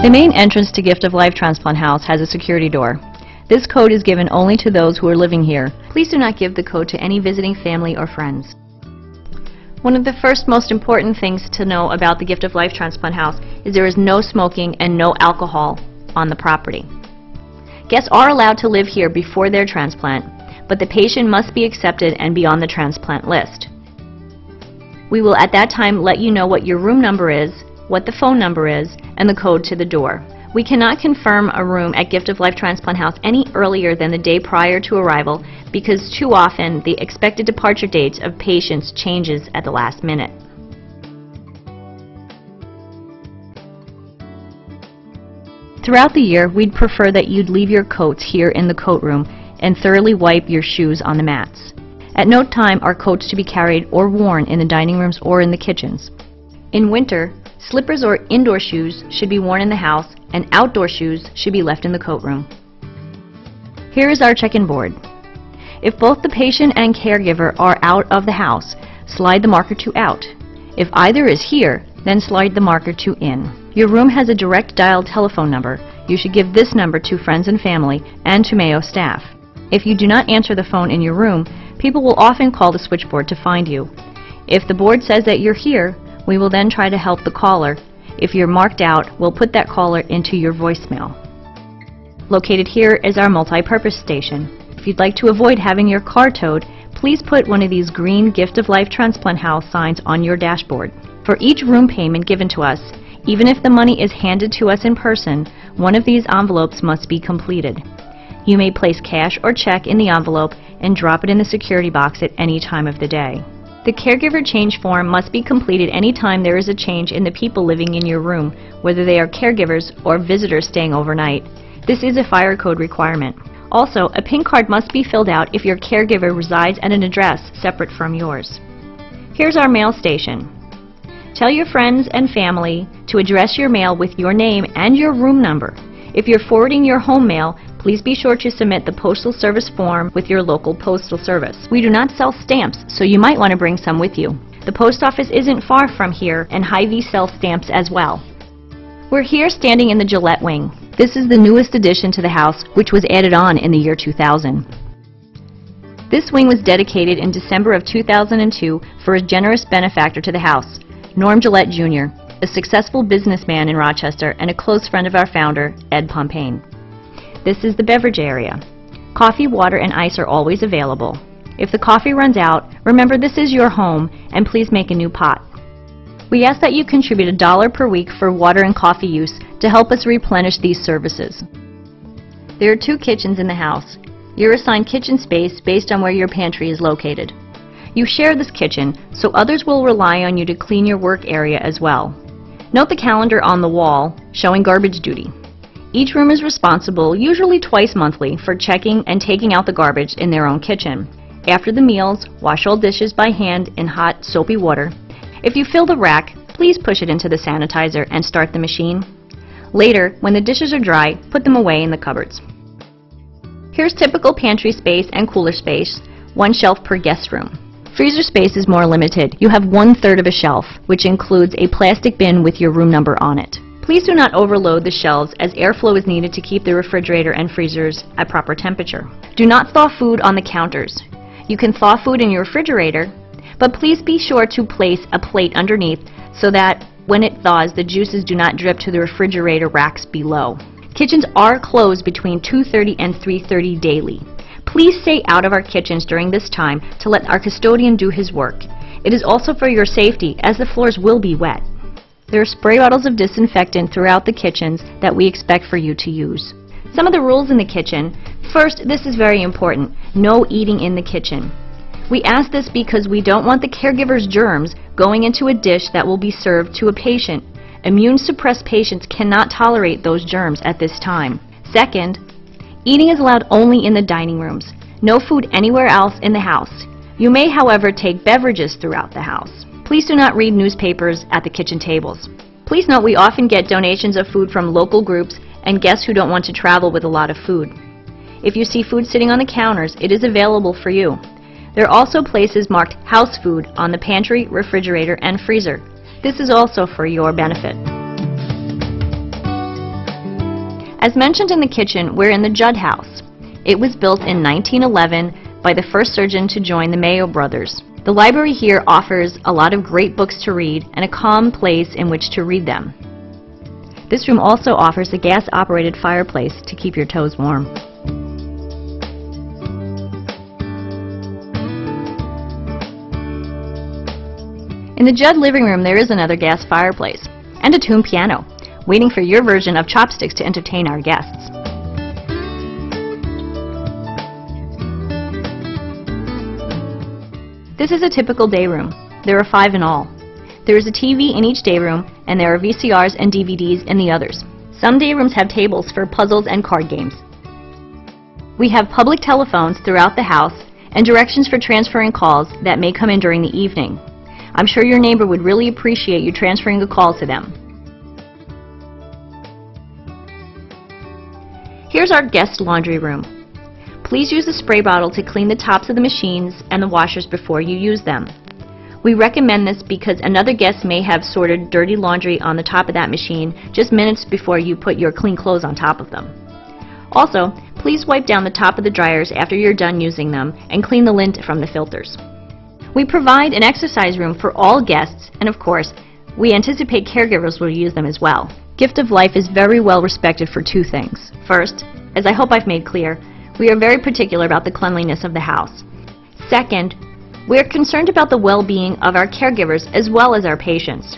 The main entrance to Gift of Life Transplant House has a security door. This code is given only to those who are living here. Please do not give the code to any visiting family or friends. One of the first most important things to know about the Gift of Life Transplant House is there is no smoking and no alcohol on the property. Guests are allowed to live here before their transplant, but the patient must be accepted and be on the transplant list. We will at that time let you know what your room number is, what the phone number is, and the code to the door. We cannot confirm a room at Gift of Life Transplant House any earlier than the day prior to arrival because too often the expected departure dates of patients changes at the last minute. Throughout the year, we'd prefer that you'd leave your coats here in the coat room and thoroughly wipe your shoes on the mats. At no time are coats to be carried or worn in the dining rooms or in the kitchens. In winter, slippers or indoor shoes should be worn in the house and outdoor shoes should be left in the coat room. Here is our check-in board. If both the patient and caregiver are out of the house, slide the marker to out. If either is here, then slide the marker to in. Your room has a direct dial telephone number. You should give this number to friends and family and to Mayo staff. If you do not answer the phone in your room, people will often call the switchboard to find you. If the board says that you're here, we will then try to help the caller. If you're marked out, we'll put that caller into your voicemail. Located here is our multi-purpose station. If you'd like to avoid having your car towed, please put one of these green Gift of Life Transplant House signs on your dashboard. For each room payment given to us, even if the money is handed to us in person, one of these envelopes must be completed. You may place cash or check in the envelope and drop it in the security box at any time of the day. The caregiver change form must be completed any time there is a change in the people living in your room, whether they are caregivers or visitors staying overnight. This is a fire code requirement. Also, a PIN card must be filled out if your caregiver resides at an address separate from yours. Here's our mail station. Tell your friends and family to address your mail with your name and your room number. If you're forwarding your home mail, please be sure to submit the Postal Service form with your local postal service. We do not sell stamps, so you might want to bring some with you. The post office isn't far from here, and Hy-Vee sells stamps as well. We're here standing in the Gillette wing. This is the newest addition to the house, which was added on in the year 2000. This wing was dedicated in December of 2002 for a generous benefactor to the house, Norm Gillette Jr., a successful businessman in Rochester and a close friend of our founder, Ed Pompane. This is the beverage area. Coffee, water, and ice are always available. If the coffee runs out, remember this is your home and please make a new pot. We ask that you contribute $1 per week for water and coffee use to help us replenish these services. There are 2 kitchens in the house. You're assigned kitchen space based on where your pantry is located. You share this kitchen, so others will rely on you to clean your work area as well. Note the calendar on the wall showing garbage duty. Each room is responsible, usually twice monthly, for checking and taking out the garbage in their own kitchen. After the meals, wash all dishes by hand in hot, soapy water. If you fill the rack, please push it into the sanitizer and start the machine. Later, when the dishes are dry, put them away in the cupboards. Here's typical pantry space and cooler space, 1 shelf per guest room. Freezer space is more limited. You have 1/3 of a shelf, which includes a plastic bin with your room number on it. Please do not overload the shelves as airflow is needed to keep the refrigerator and freezers at proper temperature. Do not thaw food on the counters. You can thaw food in your refrigerator, but please be sure to place a plate underneath so that when it thaws, the juices do not drip to the refrigerator racks below. Kitchens are closed between 2:30 and 3:30 daily. Please stay out of our kitchens during this time to let our custodian do his work. It is also for your safety as the floors will be wet. There are spray bottles of disinfectant throughout the kitchens that we expect for you to use. Some of the rules in the kitchen. First, this is very important, no eating in the kitchen. We ask this because we don't want the caregiver's germs going into a dish that will be served to a patient. Immune-suppressed patients cannot tolerate those germs at this time. Second, eating is allowed only in the dining rooms. No food anywhere else in the house. You may, however, take beverages throughout the house. Please do not read newspapers at the kitchen tables. Please note we often get donations of food from local groups and guests who don't want to travel with a lot of food. If you see food sitting on the counters, it is available for you. There are also places marked house food on the pantry, refrigerator, and freezer. This is also for your benefit. As mentioned in the kitchen, we're in the Judd House. It was built in 1911 by the first surgeon to join the Mayo brothers. The library here offers a lot of great books to read and a calm place in which to read them. This room also offers a gas-operated fireplace to keep your toes warm. In the Judd living room, there is another gas fireplace and a tuned piano, waiting for your version of chopsticks to entertain our guests. This is a typical day room. There are 5 in all. There is a TV in each day room, and there are VCRs and DVDs in the others. Some day rooms have tables for puzzles and card games. We have public telephones throughout the house and directions for transferring calls that may come in during the evening. I'm sure your neighbor would really appreciate you transferring a call to them. Here's our guest laundry room. Please use a spray bottle to clean the tops of the machines and the washers before you use them. We recommend this because another guest may have sorted dirty laundry on the top of that machine just minutes before you put your clean clothes on top of them. Also, please wipe down the top of the dryers after you're done using them and clean the lint from the filters. We provide an exercise room for all guests, and of course, we anticipate caregivers will use them as well. Gift of Life is very well respected for 2 things. First, as I hope I've made clear, we are very particular about the cleanliness of the house. Second, we are concerned about the well-being of our caregivers as well as our patients.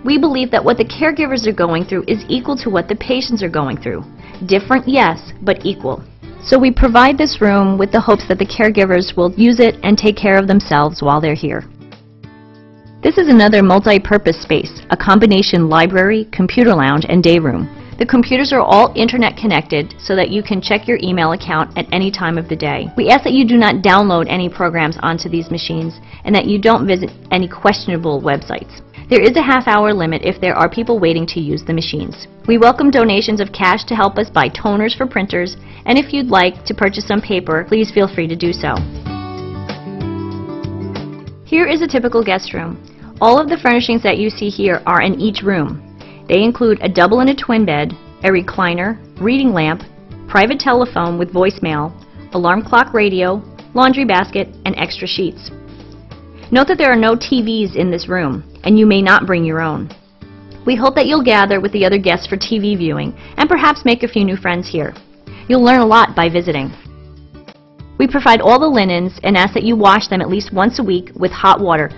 We believe that what the caregivers are going through is equal to what the patients are going through. Different, yes, but equal. So we provide this room with the hopes that the caregivers will use it and take care of themselves while they're here. This is another multi-purpose space, a combination library, computer lounge, and day room. The computers are all internet connected so that you can check your email account at any time of the day. We ask that you do not download any programs onto these machines and that you don't visit any questionable websites. There is a half-hour limit if there are people waiting to use the machines. We welcome donations of cash to help us buy toners for printers, and if you'd like to purchase some paper, please feel free to do so. Here is a typical guest room. All of the furnishings that you see here are in each room. They include a double and a twin bed, a recliner, reading lamp, private telephone with voicemail, alarm clock radio, laundry basket, and extra sheets. Note that there are no TVs in this room, and you may not bring your own. We hope that you'll gather with the other guests for TV viewing, and perhaps make a few new friends here. You'll learn a lot by visiting. We provide all the linens and ask that you wash them at least once a week with hot water.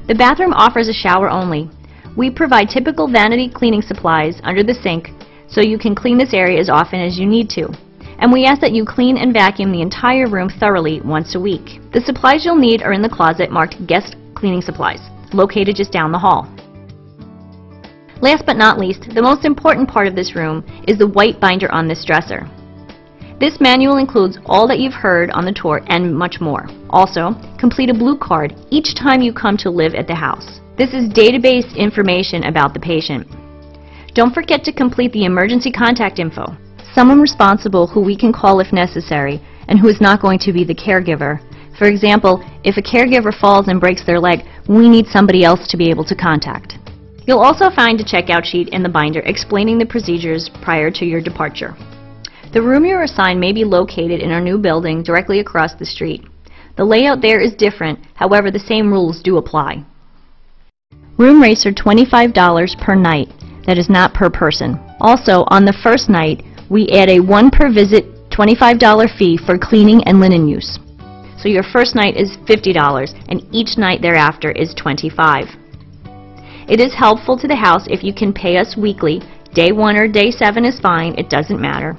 The bathroom offers a shower only. We provide typical vanity cleaning supplies under the sink so you can clean this area as often as you need to. And we ask that you clean and vacuum the entire room thoroughly once a week. The supplies you'll need are in the closet marked Guest Cleaning Supplies, located just down the hall. Last but not least, the most important part of this room is the white binder on this dresser. This manual includes all that you've heard on the tour and much more. Also, complete a blue card each time you come to live at the house. This is database information about the patient. Don't forget to complete the emergency contact info. Someone responsible who we can call if necessary and who is not going to be the caregiver. For example, if a caregiver falls and breaks their leg, we need somebody else to be able to contact. You'll also find a checkout sheet in the binder explaining the procedures prior to your departure. The room you're assigned may be located in our new building directly across the street. The layout there is different, however the same rules do apply. Room rates are $25 per night. That is not per person. Also, on the first night, we add a 1 per visit $25 fee for cleaning and linen use. So your first night is $50 and each night thereafter is $25. It is helpful to the house if you can pay us weekly. Day 1 or day 7 is fine, it doesn't matter.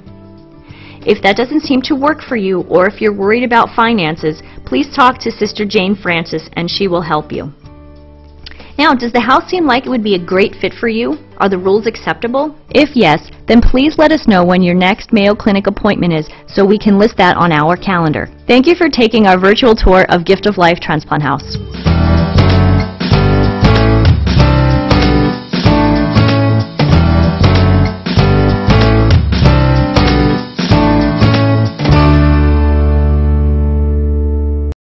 If that doesn't seem to work for you, or if you're worried about finances, please talk to Sister Jane Francis and she will help you. Now, does the house seem like it would be a great fit for you? Are the rules acceptable? If yes, then please let us know when your next Mayo Clinic appointment is so we can list that on our calendar. Thank you for taking our virtual tour of Gift of Life Transplant House.